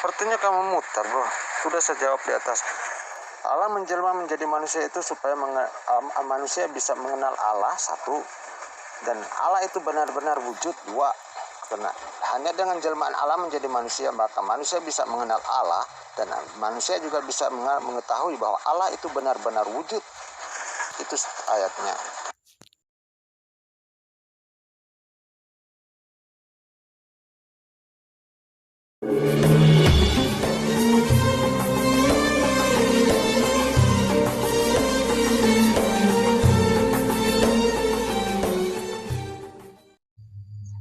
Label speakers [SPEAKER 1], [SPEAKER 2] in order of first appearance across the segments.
[SPEAKER 1] Sepertinya kamu mutar, bro. Sudah saya jawab di atas. Allah menjelma menjadi manusia itu supaya manusia bisa mengenal Allah, satu, dan Allah itu benar-benar wujud, dua. Karena hanya dengan jelmaan Allah menjadi manusia, maka manusia bisa mengenal Allah, dan manusia juga bisa mengetahui bahwa Allah itu benar-benar wujud. Itu ayatnya.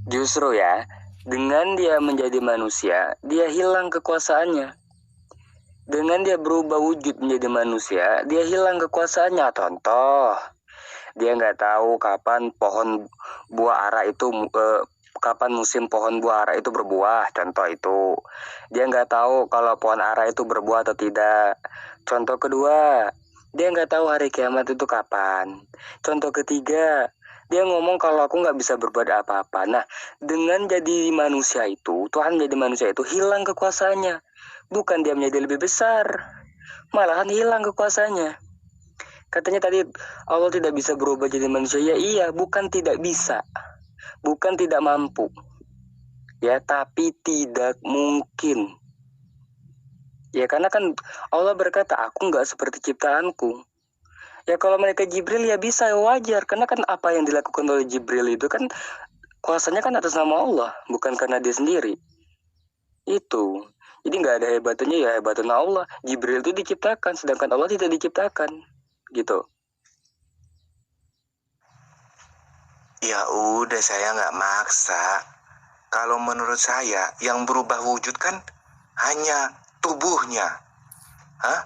[SPEAKER 2] Justru ya, dengan dia menjadi manusia, dia hilang kekuasaannya. Dengan dia berubah wujud menjadi manusia, dia hilang kekuasaannya. Contoh, dia nggak tahu kapan pohon buah ara itu, kapan musim pohon buah ara itu berbuah. Contoh itu, dia nggak tahu kalau pohon ara itu berbuah atau tidak. Contoh kedua, dia nggak tahu hari kiamat itu kapan. Contoh ketiga, dia ngomong kalau aku nggak bisa berbuat apa-apa. Nah, dengan jadi manusia itu, Tuhan menjadi manusia itu hilang kekuasaannya. Bukan dia menjadi lebih besar, malahan hilang kekuasaannya. Katanya tadi Allah tidak bisa berubah jadi manusia. Ya iya, bukan tidak bisa, bukan tidak mampu, ya, tapi tidak mungkin. Ya karena kan Allah berkata, aku nggak seperti ciptaanku. Ya kalau mereka Jibril ya bisa, wajar. Karena kan apa yang dilakukan oleh Jibril itu kan kuasanya kan atas nama Allah, bukan karena dia sendiri. Itu. Jadi nggak ada hebatnya, ya hebatnya Allah. Jibril itu diciptakan, sedangkan Allah tidak diciptakan. Gitu.
[SPEAKER 3] Ya udah, saya nggak maksa. Kalau menurut saya yang berubah wujud kan hanya tubuhnya. Hah?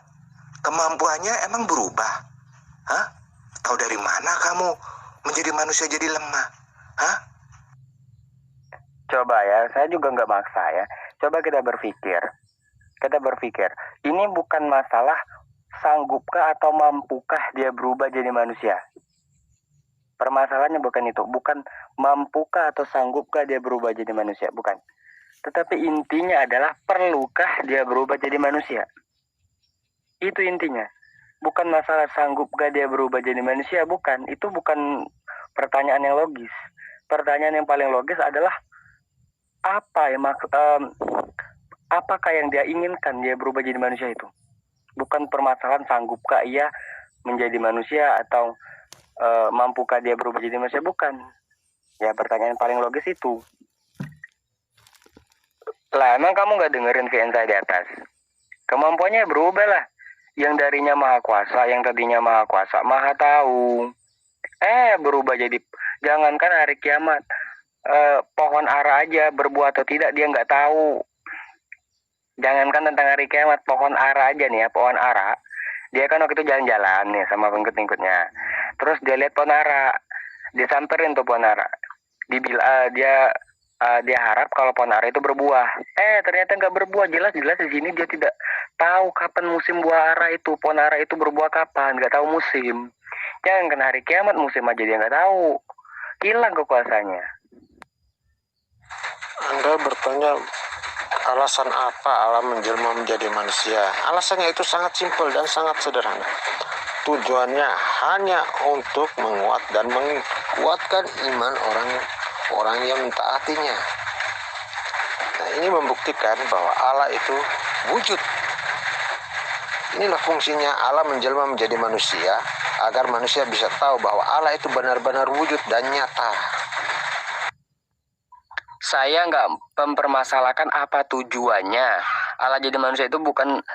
[SPEAKER 3] Kemampuannya emang berubah? Hah? Tahu dari mana kamu menjadi manusia jadi lemah? Hah?
[SPEAKER 2] Coba ya, saya juga nggak maksa ya. Coba kita berpikir. Ini bukan masalah sanggupkah atau mampukah dia berubah jadi manusia. Permasalahannya bukan itu. Bukan mampukah atau sanggupkah dia berubah jadi manusia. Bukan. Tetapi intinya adalah perlukah dia berubah jadi manusia. Itu intinya. Bukan masalah sanggupkah dia berubah jadi manusia. Bukan. Itu bukan pertanyaan yang logis. Pertanyaan yang paling logis adalah apakah yang dia inginkan dia berubah jadi manusia itu. Bukan permasalahan sanggupkah ia menjadi manusia atau mampukah dia berubah jadi manusia. Bukan. Ya pertanyaan paling logis itu. Lah emang kamu gak dengerin VN saya di atas? Kemampuannya berubah lah. Yang darinya maha kuasa, yang tadinya maha kuasa, maha tahu. Berubah jadi, jangankan hari kiamat, pohon ara aja berbuah atau tidak dia nggak tahu. Jangankan tentang hari kiamat, pohon ara aja nih ya, pohon ara. Dia kan waktu itu jalan-jalan nih sama pengikut-pengikutnya. Terus dia lihat pohon ara, dia samperin tuh pohon ara. Dia harap kalau pohon ara itu berbuah. Ternyata nggak berbuah. Jelas-jelas di sini dia tidak tahu kapan musim buah ara itu. Pohon ara itu berbuah kapan, nggak tahu musim. Jangan kena hari kiamat musim aja dia nggak tahu. Hilang kekuasaannya.
[SPEAKER 1] Anda bertanya alasan apa Allah menjelma menjadi manusia. Alasannya itu sangat simpel dan sangat sederhana. Tujuannya hanya untuk menguat dan menguatkan iman orang yang mentaatinya. Nah, ini membuktikan bahwa Allah itu wujud. Inilah fungsinya Allah menjelma menjadi manusia, agar manusia bisa tahu bahwa Allah itu benar-benar wujud dan nyata.
[SPEAKER 2] Saya nggak mempermasalahkan apa tujuannya. Allah jadi manusia itu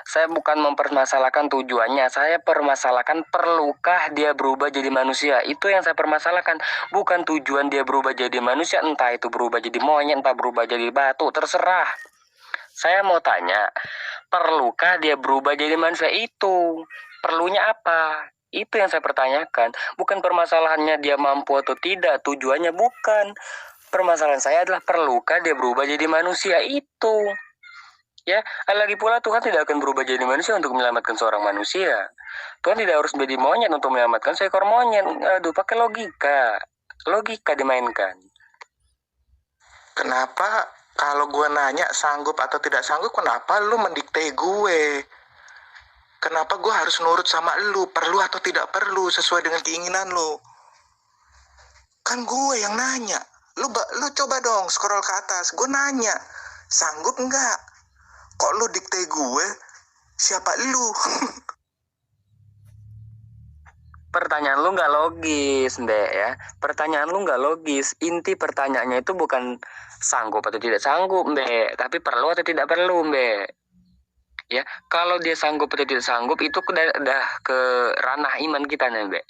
[SPEAKER 2] saya bukan mempermasalahkan tujuannya. Saya permasalahkan perlukah dia berubah jadi manusia. Itu yang saya permasalahkan. Bukan tujuan dia berubah jadi manusia. Entah itu berubah jadi monyet, entah berubah jadi batu. Terserah. Saya mau tanya, perlukah dia berubah jadi manusia? Itu perlunya apa? Itu yang saya pertanyakan. Bukan permasalahannya dia mampu atau tidak. Tujuannya bukan. Permasalahan saya adalah perlukah dia berubah jadi manusia. Itu. Ya, lagi pula Tuhan tidak akan berubah jadi manusia untuk menyelamatkan seorang manusia. Tuhan tidak harus menjadi monyet untuk menyelamatkan seekor monyet. Aduh, pakai logika. Logika dimainkan.
[SPEAKER 3] Kenapa Kalau gue nanya sanggup atau tidak sanggup, kenapa lu mendikte gue? Kenapa gue harus nurut sama lu? Perlu atau tidak perlu sesuai dengan keinginan lu? Kan gue yang nanya. Lu coba dong scroll ke atas. Gue nanya, sanggup nggak? Kok lu dikte gue? Siapa lu?
[SPEAKER 2] Pertanyaan lu nggak logis, Mbak ya. Pertanyaan lu nggak logis. Inti pertanyaannya itu bukan sanggup atau tidak sanggup, Mbak, tapi perlu atau tidak perlu, Mbak. Ya, kalau dia sanggup atau tidak sanggup itu udah ke ranah iman kita nih, Mbak.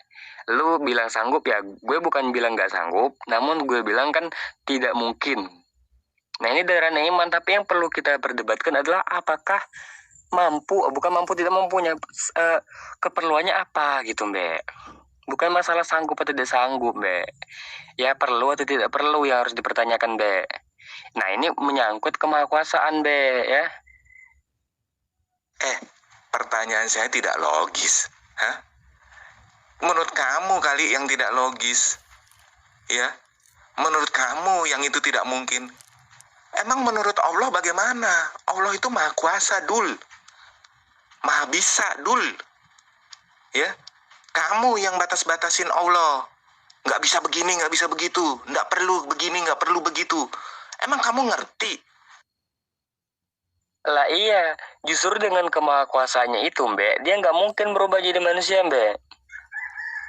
[SPEAKER 2] Lu bilang sanggup ya, gue bukan bilang nggak sanggup, namun gue bilang kan tidak mungkin. Nah, ini dari ranah iman, tapi yang perlu kita perdebatkan adalah apakah bukan mampu tidak mampunya, keperluannya apa gitu, Mbak. Bukan masalah sanggup atau tidak sanggup, Mbak. Ya, perlu atau tidak perlu yang harus dipertanyakan, Mbak. Nah, ini menyangkut kemahakuasaan, Mbak, ya.
[SPEAKER 3] Pertanyaan saya tidak logis. Hah? Menurut kamu kali yang tidak logis. Ya, menurut kamu yang itu tidak mungkin. Emang menurut Allah bagaimana? Allah itu maha kuasa, Dul. Maha bisa, Dul. Ya, kamu yang batas-batasin Allah. Nggak bisa begini, nggak bisa begitu. Nggak perlu begini, nggak perlu begitu. Emang kamu ngerti?
[SPEAKER 2] Lah iya, justru dengan kemahakuasaannya itu, Mbak, dia nggak mungkin berubah jadi manusia, Mbak.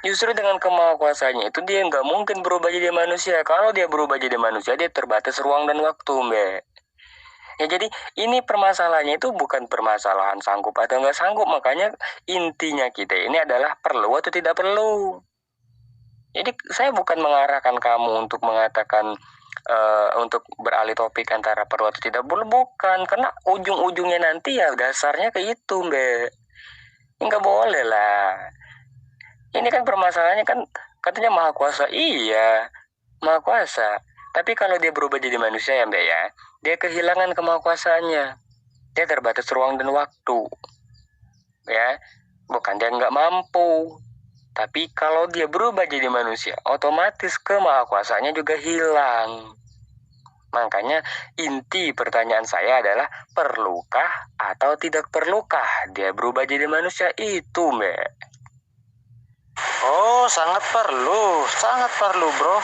[SPEAKER 2] Justru dengan kemahakuasaannya itu dia nggak mungkin berubah jadi manusia. Kalau dia berubah jadi manusia, dia terbatas ruang dan waktu, Mbak. Ya, jadi ini permasalahannya itu bukan permasalahan sanggup atau nggak sanggup. Makanya intinya kita ini adalah perlu atau tidak perlu. Jadi saya bukan mengarahkan kamu untuk mengatakan untuk beralih topik antara perlu atau tidak perlu, bukan, karena ujung-ujungnya nanti ya dasarnya kayak itu, Mbak. Nggak boleh lah. Ini kan permasalahannya kan katanya maha kuasa. Iya, maha kuasa. Tapi kalau dia berubah jadi manusia ya, Mbak ya, dia kehilangan kemahakuasaannya. Dia terbatas ruang dan waktu. Ya, bukan dia nggak mampu. Tapi kalau dia berubah jadi manusia, otomatis kemahakuasaannya juga hilang. Makanya inti pertanyaan saya adalah perlukah atau tidak perlukah dia berubah jadi manusia itu, Mbak?
[SPEAKER 1] Oh, sangat perlu, bro.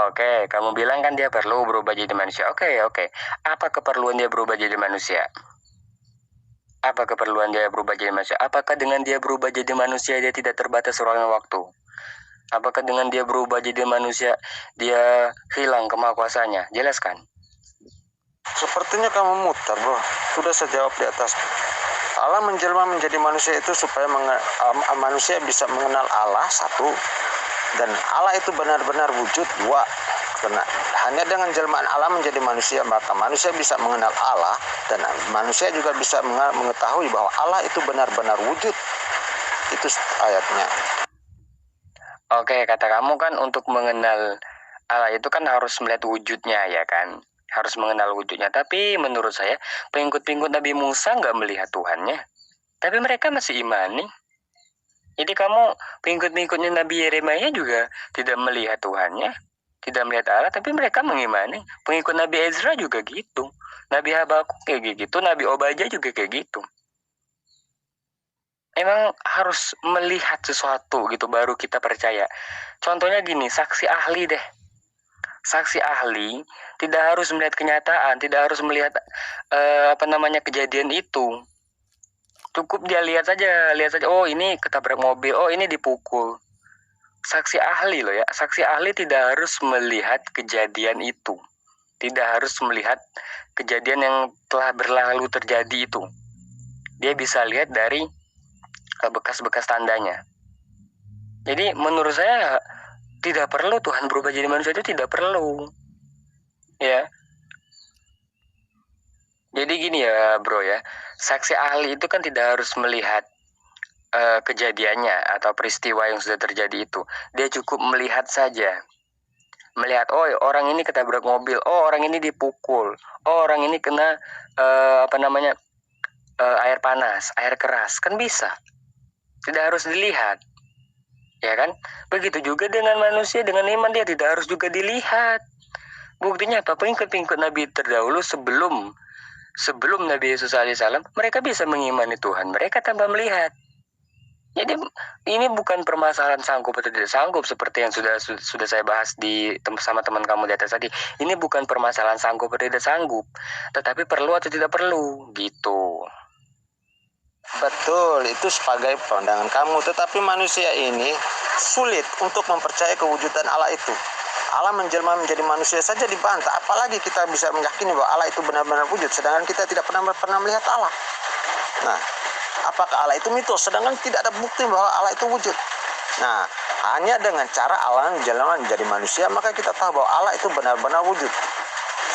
[SPEAKER 2] Oke, kamu bilang kan dia perlu berubah jadi manusia. Oke. Apa keperluan dia berubah jadi manusia? Apa keperluan dia berubah jadi manusia? Apakah dengan dia berubah jadi manusia dia tidak terbatas ruang dan waktu? Apakah dengan dia berubah jadi manusia dia hilang kemahakuasaannya? Jelaskan.
[SPEAKER 1] Sepertinya kamu mutar, bro. Sudah saya jawab di atas. Allah menjelma menjadi manusia itu supaya manusia bisa mengenal Allah, satu, dan Allah itu benar-benar wujud, dua. Karena hanya dengan jelmaan Allah menjadi manusia, maka manusia bisa mengenal Allah, dan manusia juga bisa mengetahui bahwa Allah itu benar-benar wujud. Itu ayatnya.
[SPEAKER 2] Oke, kata kamu kan untuk mengenal Allah itu kan harus melihat wujudnya, ya kan? Harus mengenal wujudnya. Tapi menurut saya, pengikut-pengikut Nabi Musa nggak melihat Tuhannya. Tapi mereka masih imani. Jadi kamu pengikut-pengikutnya Nabi Yeremia juga tidak melihat Tuhannya, tidak melihat Allah, tapi mereka mengimani. Pengikut Nabi Ezra juga gitu. Nabi Habakuk kayak gitu, Nabi Obadiyah juga kayak gitu. Emang harus melihat sesuatu gitu baru kita percaya. Contohnya gini, saksi ahli deh. Saksi ahli tidak harus melihat kenyataan, tidak harus melihat kejadian itu. Cukup dia lihat saja, oh ini ketabrak mobil, oh ini dipukul. Saksi ahli loh ya, saksi ahli tidak harus melihat kejadian itu. Tidak harus melihat kejadian yang telah berlalu terjadi itu. Dia bisa lihat dari bekas-bekas tandanya. Jadi menurut saya tidak perlu Tuhan berubah jadi manusia, itu tidak perlu. Ya. Jadi gini ya, bro ya. Saksi ahli itu kan tidak harus melihat kejadiannya atau peristiwa yang sudah terjadi itu. Dia cukup melihat saja. Melihat, oh orang ini ketabrak mobil, oh orang ini dipukul, oh orang ini kena air panas, air keras, kan bisa. Tidak harus dilihat, ya kan? Begitu juga dengan manusia, dengan iman dia tidak harus juga dilihat. Buktinya apa? Pengikut-pengikut Nabi terdahulu sebelum Nabi Yesus alaihissalam, mereka bisa mengimani Tuhan mereka tanpa melihat. Jadi ini bukan permasalahan sanggup atau tidak sanggup seperti yang sudah saya bahas sama teman kamu di atas tadi. Ini bukan permasalahan sanggup atau tidak sanggup, tetapi perlu atau tidak perlu gitu.
[SPEAKER 1] Betul, itu sebagai pandangan kamu. Tetapi manusia ini sulit untuk mempercayai kewujudan Allah itu. Allah menjelma menjadi manusia saja dibantah, apalagi kita bisa meyakini bahwa Allah itu benar-benar wujud, sedangkan kita tidak pernah melihat Allah. Nah, apakah Allah itu mitos? Sedangkan tidak ada bukti bahwa Allah itu wujud. Nah, hanya dengan cara Allah menjelma menjadi manusia, maka kita tahu bahwa Allah itu benar-benar wujud.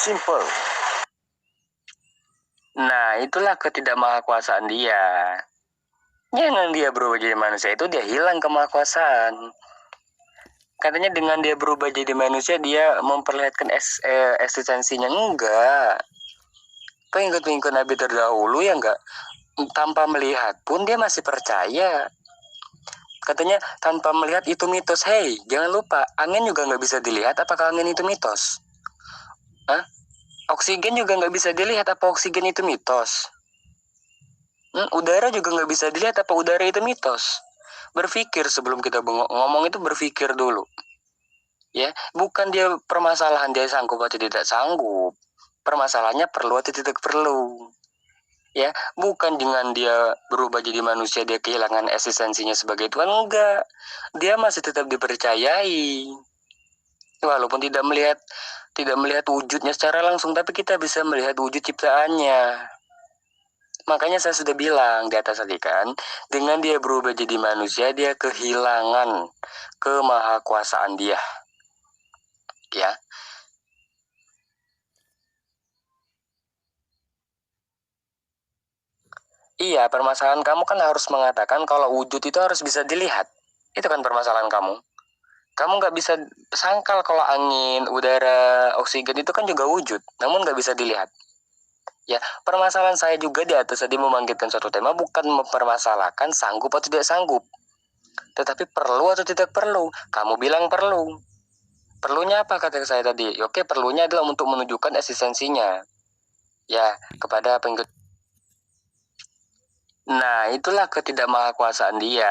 [SPEAKER 1] Simple.
[SPEAKER 2] Nah, itulah ketidakmahakuasaan dia. Jangan dia berubah jadi manusia itu dia hilang kemahakuasaan. Katanya dengan dia berubah jadi manusia dia memperlihatkan eksistensinya. Enggak. Pengikut-pengikut Nabi terdahulu ya enggak, tanpa melihat pun dia masih percaya. Katanya tanpa melihat itu mitos. Hei, jangan lupa angin juga nggak bisa dilihat. Apakah angin itu mitos? Hah? Oksigen juga nggak bisa dilihat. Apa oksigen itu mitos? Udara juga nggak bisa dilihat. Apa udara itu mitos? Berpikir sebelum kita ngomong itu berpikir dulu. Ya, bukan dia permasalahan dia sanggup atau tidak sanggup. Permasalahannya perlu atau tidak perlu. Ya, bukan dengan dia berubah jadi manusia dia kehilangan eksistensinya sebagai Tuhan, enggak. Dia masih tetap dipercayai. Walaupun tidak melihat wujudnya secara langsung, tapi kita bisa melihat wujud ciptaannya. Makanya saya sudah bilang di atas tadi kan, dengan dia berubah jadi manusia, dia kehilangan kemahakuasaan dia. Ya. Iya, permasalahan kamu kan harus mengatakan kalau wujud itu harus bisa dilihat. Itu kan permasalahan kamu. Kamu nggak bisa sangkal kalau angin, udara, oksigen itu kan juga wujud, namun nggak bisa dilihat. Ya, permasalahan saya juga di atas tadi membangkitkan suatu tema bukan mempermasalahkan sanggup atau tidak sanggup, tetapi perlu atau tidak perlu. Kamu bilang perlu. Perlunya apa kata saya tadi? Oke, perlunya adalah untuk menunjukkan eksistensinya. Ya, kepada pengikut. Nah, itulah ketidakmahakuasaan dia.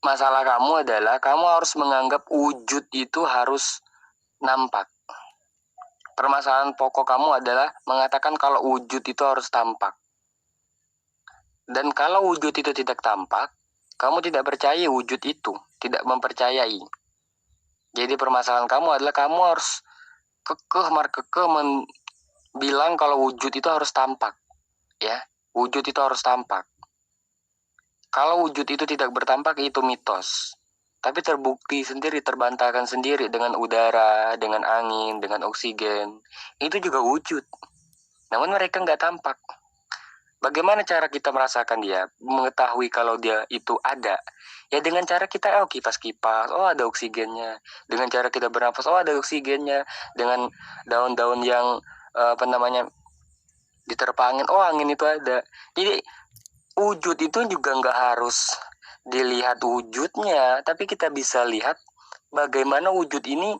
[SPEAKER 2] Masalah kamu adalah kamu harus menganggap wujud itu harus nampak. Permasalahan pokok kamu adalah mengatakan kalau wujud itu harus tampak. Dan kalau wujud itu tidak tampak, kamu tidak percaya wujud itu, tidak mempercayai. Jadi permasalahan kamu adalah kamu harus kekeh bilang kalau wujud itu harus tampak. Ya, wujud itu harus tampak. Kalau wujud itu tidak bertampak itu mitos. Tapi terbukti sendiri, terbantahkan sendiri dengan udara, dengan angin, dengan oksigen. Itu juga wujud. Namun mereka nggak tampak. Bagaimana cara kita merasakan dia? Mengetahui kalau dia itu ada. Ya dengan cara kita kipas-kipas, ada oksigennya. Dengan cara kita bernafas, ada oksigennya. Dengan daun-daun yang diterpa angin, angin itu ada. Jadi wujud itu juga nggak harus dilihat wujudnya, tapi kita bisa lihat bagaimana wujud ini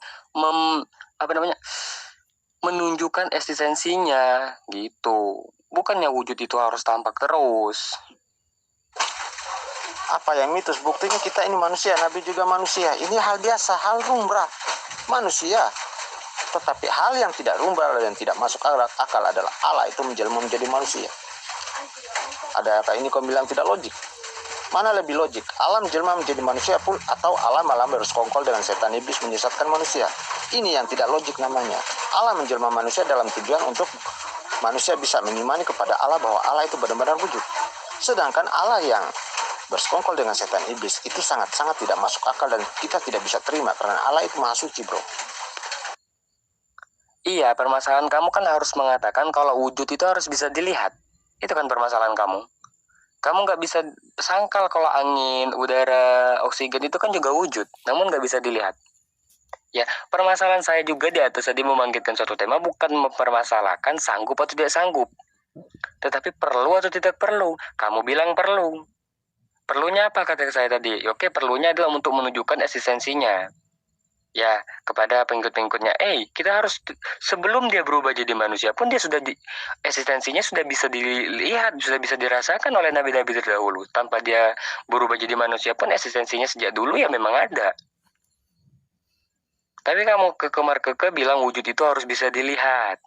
[SPEAKER 2] menunjukkan eksistensinya gitu. Bukannya wujud itu harus tampak terus.
[SPEAKER 1] Apa yang mitos? Buktinya kita ini manusia, Nabi juga manusia. Ini hal biasa, hal lumrah manusia. Tetapi hal yang tidak lumrah dan tidak masuk akal adalah Allah itu menjelma menjadi manusia. Adakah ini kau bilang tidak logik? Mana lebih logik? Allah menjelma menjadi manusia pun atau Allah malah bersekongkol dengan setan iblis menyesatkan manusia? Ini yang tidak logik namanya. Allah menjelma manusia dalam tujuan untuk manusia bisa mengimani kepada Allah bahwa Allah itu benar-benar wujud. Sedangkan Allah yang bersekongkol dengan setan iblis itu sangat-sangat tidak masuk akal dan kita tidak bisa terima karena Allah itu maha suci, bro.
[SPEAKER 2] Iya, permasalahan kamu kan harus mengatakan kalau wujud itu harus bisa dilihat. Itu kan permasalahan kamu. Kamu nggak bisa sangkal kalau angin, udara, oksigen itu kan juga wujud, namun nggak bisa dilihat. Ya, permasalahan saya juga di atas tadi membangkitkan suatu tema bukan mempermasalahkan sanggup atau tidak sanggup, tetapi perlu atau tidak perlu. Kamu bilang perlu. Perlunya apa kata saya tadi? Oke, perlunya adalah untuk menunjukkan eksistensinya. Ya, kepada pengikut-pengikutnya, kita harus sebelum dia berubah jadi manusia pun dia sudah eksistensinya sudah bisa dilihat, sudah bisa dirasakan oleh nabi-nabi terdahulu. Tanpa dia berubah jadi manusia pun eksistensinya sejak dulu ya memang ada. Tapi kamu kekemar-keke bilang wujud itu harus bisa dilihat.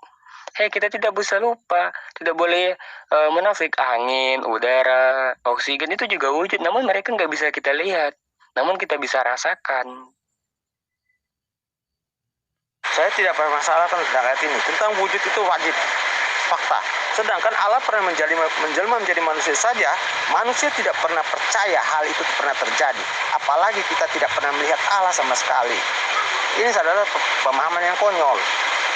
[SPEAKER 2] Kita tidak bisa lupa, tidak boleh menafik angin, udara, oksigen itu juga wujud, namun mereka nggak bisa kita lihat, namun kita bisa rasakan.
[SPEAKER 1] Saya tidak permasalahkan tentang ayat ini. Tentang wujud itu wajib, fakta. Sedangkan Allah pernah menjelma menjadi manusia saja, manusia tidak pernah percaya hal itu pernah terjadi. Apalagi kita tidak pernah melihat Allah sama sekali. Ini adalah pemahaman yang konyol.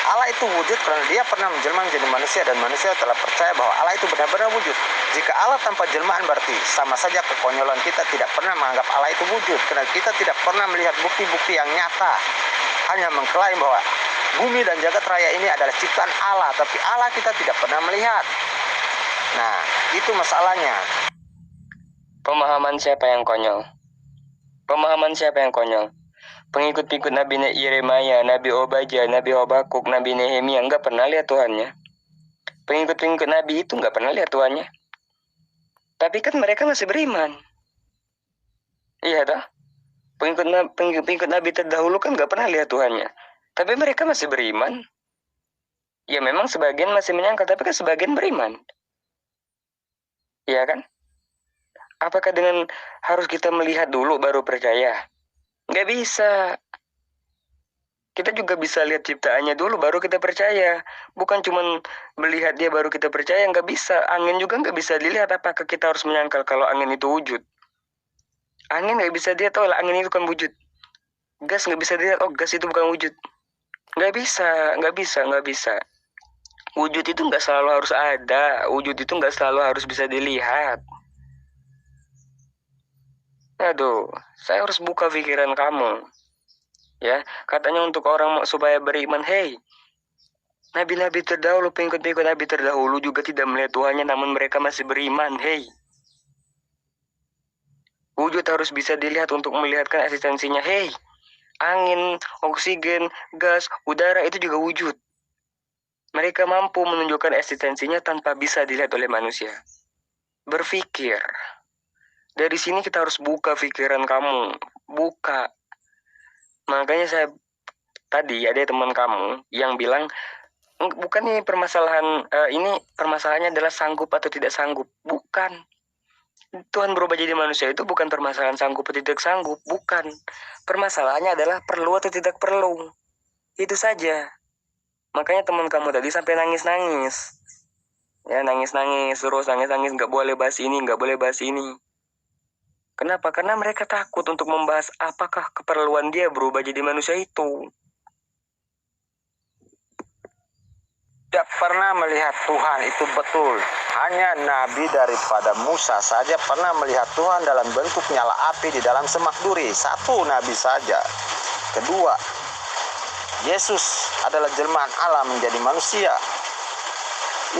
[SPEAKER 1] Allah itu wujud karena dia pernah menjelma menjadi manusia, dan manusia telah percaya bahwa Allah itu benar-benar wujud. Jika Allah tanpa jelmaan berarti sama saja kekonyolan kita tidak pernah menganggap Allah itu wujud, karena kita tidak pernah melihat bukti-bukti yang nyata. Hanya mengklaim bahwa bumi dan jagat raya ini adalah ciptaan Allah, tapi Allah kita tidak pernah melihat. Nah, itu masalahnya.
[SPEAKER 2] Pemahaman siapa yang konyol? Pemahaman siapa yang konyol? Pengikut-pengikut Nabi Yeremia, Nabi Obadiyah, Nabi Habakuk, Nabi Nehemia nggak pernah lihat Tuhannya. Pengikut-pengikut Nabi itu nggak pernah lihat Tuhannya. Tapi kan mereka masih beriman. Iya toh? Pengikut Nabi terdahulu kan nggak pernah lihat Tuhannya. Tapi mereka masih beriman. Ya memang sebagian masih menyangkal, tapi kan sebagian beriman. Iya kan? Apakah dengan harus kita melihat dulu baru percaya? Nggak bisa. Kita juga bisa lihat ciptaannya dulu baru kita percaya. Bukan cuma melihat dia baru kita percaya, nggak bisa. Angin juga nggak bisa dilihat, apakah kita harus menyangkal kalau angin itu wujud? Angin nggak bisa dilihat, oh angin itu kan wujud. Gas nggak bisa dilihat, oh gas itu bukan wujud. Nggak bisa. Wujud itu nggak selalu harus ada. Wujud itu nggak selalu harus bisa dilihat. Aduh, saya harus buka pikiran kamu. Ya, katanya untuk orang supaya beriman, nabi-nabi terdahulu, pengikut-pengikut nabi terdahulu juga tidak melihat Tuhannya, namun mereka masih beriman. Wujud harus bisa dilihat untuk melihatkan eksistensinya. Angin, oksigen, gas, udara itu juga wujud. Mereka mampu menunjukkan eksistensinya tanpa bisa dilihat oleh manusia. Berpikir. Dari sini kita harus buka pikiran kamu. Buka. Makanya saya tadi ada teman kamu yang bilang, bukan ini permasalahan, ini permasalahannya adalah sanggup atau tidak sanggup. Bukan. Tuhan berubah jadi manusia itu bukan permasalahan sanggup atau tidak sanggup, bukan. Permasalahannya adalah perlu atau tidak perlu. Itu saja. Makanya teman kamu tadi sampai nangis-nangis. Ya, nangis-nangis, terus nangis-nangis, nggak boleh bahas ini, nggak boleh bahas ini. Kenapa? Karena mereka takut untuk membahas apakah keperluan dia berubah jadi manusia itu.
[SPEAKER 1] Tidak pernah melihat Tuhan itu betul. Hanya nabi daripada Musa saja pernah melihat Tuhan dalam bentuk nyala api di dalam semak duri. Satu nabi saja. Kedua, Yesus adalah jelmaan Allah menjadi manusia.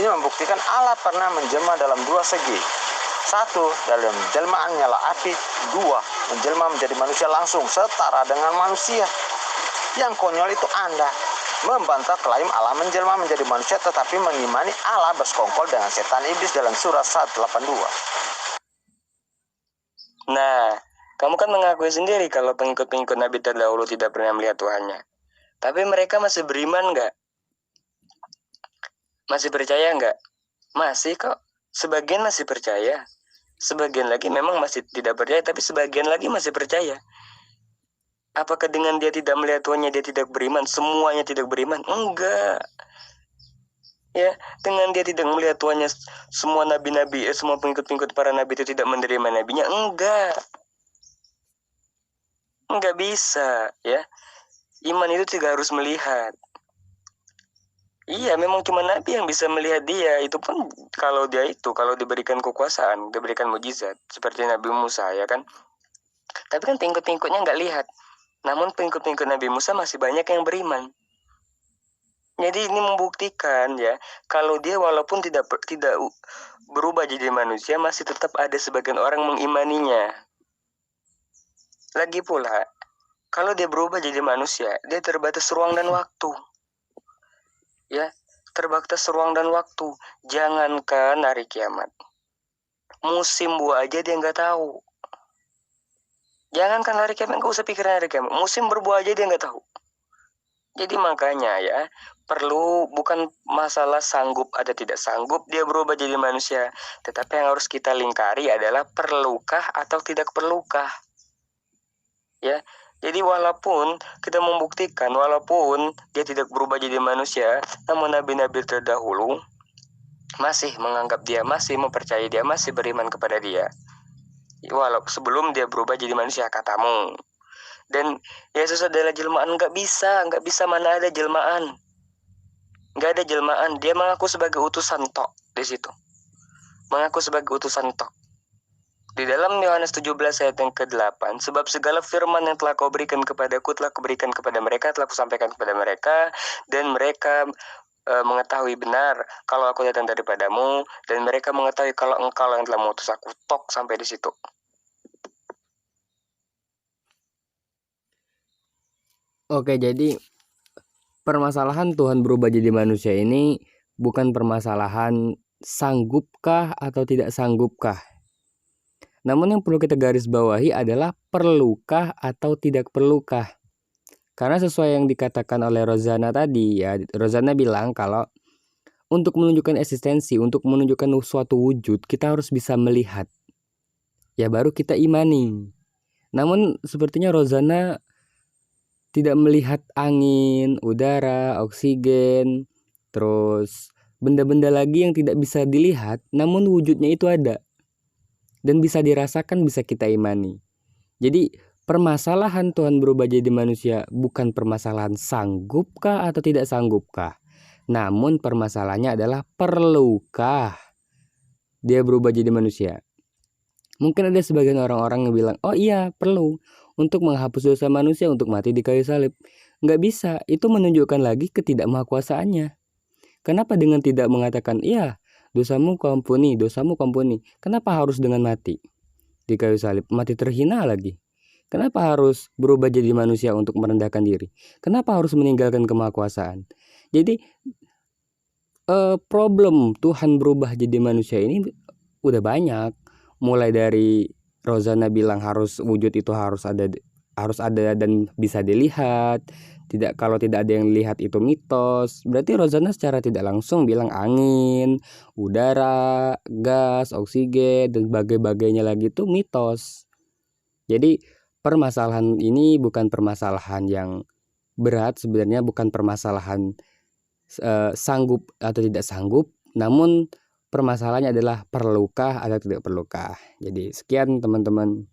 [SPEAKER 1] Ini membuktikan Allah pernah menjelma dalam dua segi. Satu, dalam jelmaan nyala api. Dua, menjelma menjadi manusia langsung setara dengan manusia. Yang konyol itu Anda membantah klaim Allah menjelma menjadi manusia tetapi mengimani Allah bersekongkol dengan setan iblis dalam surah 182.
[SPEAKER 2] Nah, kamu kan mengakui sendiri kalau pengikut-pengikut Nabi terdahulu tidak pernah melihat Tuhannya. Tapi mereka masih beriman nggak? Masih percaya nggak? Masih kok. Sebagian masih percaya. Sebagian lagi memang masih tidak percaya, tapi sebagian lagi masih percaya. Apakah dengan dia tidak melihat Tuhannya dia tidak beriman? Semuanya tidak beriman? Enggak. Ya, dengan dia tidak melihat Tuhannya, semua nabi-nabi, semua pengikut-pengikut para nabi itu tidak menerima nabinya? Enggak. Enggak bisa, ya. Iman itu tidak harus melihat. Iya, memang cuma nabi yang bisa melihat dia. Itu pun kalau diberikan kekuasaan, diberikan mujizat seperti Nabi Musa, ya kan. Tapi kan pengikut-pengikutnya nggak lihat. Namun pengikut-pengikut Nabi Musa masih banyak yang beriman. Jadi ini membuktikan ya, kalau dia walaupun tidak berubah jadi manusia, masih tetap ada sebagian orang mengimaninya. Lagi pula, Kalau dia berubah jadi manusia, dia terbatas ruang dan waktu. Ya, terbatas ruang dan waktu. Jangankan hari kiamat, musim buah aja dia nggak tahu. Jangankan hari kiamat, nggak usah pikirin hari kiamat. Musim berbuah aja dia nggak tahu. Jadi makanya ya, perlu bukan masalah sanggup atau tidak sanggup dia berubah jadi manusia, tetapi yang harus kita lingkari adalah perlukah atau tidak perlukah. Ya, jadi walaupun kita membuktikan, walaupun dia tidak berubah jadi manusia, namun nabi-nabi terdahulu masih menganggap dia, masih mempercayai dia, masih beriman kepada dia. Walaupun sebelum dia berubah jadi manusia katamu. Dan Yesus adalah jelmaan, nggak bisa mana ada jelmaan. Nggak ada jelmaan, dia mengaku sebagai utusan tok di situ. Mengaku sebagai utusan tok. Di dalam Yohanes 17 ayat yang ke-8, sebab segala firman yang telah kau berikan kepadaku telah kuberikan kepada mereka, telah kusampaikan kepada mereka, dan mereka mengetahui benar kalau aku datang daripadamu, dan mereka mengetahui kalau engkau yang telah mengutus aku. Tok sampai di situ.
[SPEAKER 4] Oke, jadi permasalahan Tuhan berubah jadi manusia ini bukan permasalahan sanggupkah atau tidak sanggupkah. Namun yang perlu kita garis bawahi adalah perlukah atau tidak perlukah. Karena sesuai yang dikatakan oleh Rozana tadi, ya Rozana bilang kalau untuk menunjukkan eksistensi, untuk menunjukkan suatu wujud, kita harus bisa melihat. Ya baru kita imani. Namun sepertinya Rozana tidak melihat angin, udara, oksigen, terus benda-benda lagi yang tidak bisa dilihat, namun wujudnya itu ada. Dan bisa dirasakan, bisa kita imani. Jadi permasalahan Tuhan berubah jadi manusia bukan permasalahan sanggupkah atau tidak sanggupkah. Namun permasalahannya adalah perlukah dia berubah jadi manusia. Mungkin ada sebagian orang-orang yang bilang, oh iya perlu untuk menghapus dosa manusia, untuk mati di kayu salib. Nggak bisa, itu menunjukkan lagi ketidakmahakuasaannya. Kenapa dengan tidak mengatakan, iya dosamu kuampuni, dosamu kuampuni. Kenapa harus dengan mati di kayu salib? Mati terhina lagi. Kenapa harus berubah jadi manusia untuk merendahkan diri? Kenapa harus meninggalkan kemahakuasaan? Jadi problem Tuhan berubah jadi manusia ini udah banyak. Mulai dari Rozana bilang harus wujud itu harus ada dan bisa dilihat. Kalau tidak ada yang lihat itu mitos. Berarti Rozana secara tidak langsung bilang angin, udara, gas, oksigen dan sebagainya lagi itu mitos. Jadi permasalahan ini bukan permasalahan yang berat, sebenarnya bukan permasalahan sanggup atau tidak sanggup, namun permasalahannya adalah perlukah atau tidak perlukah. Jadi sekian teman-teman.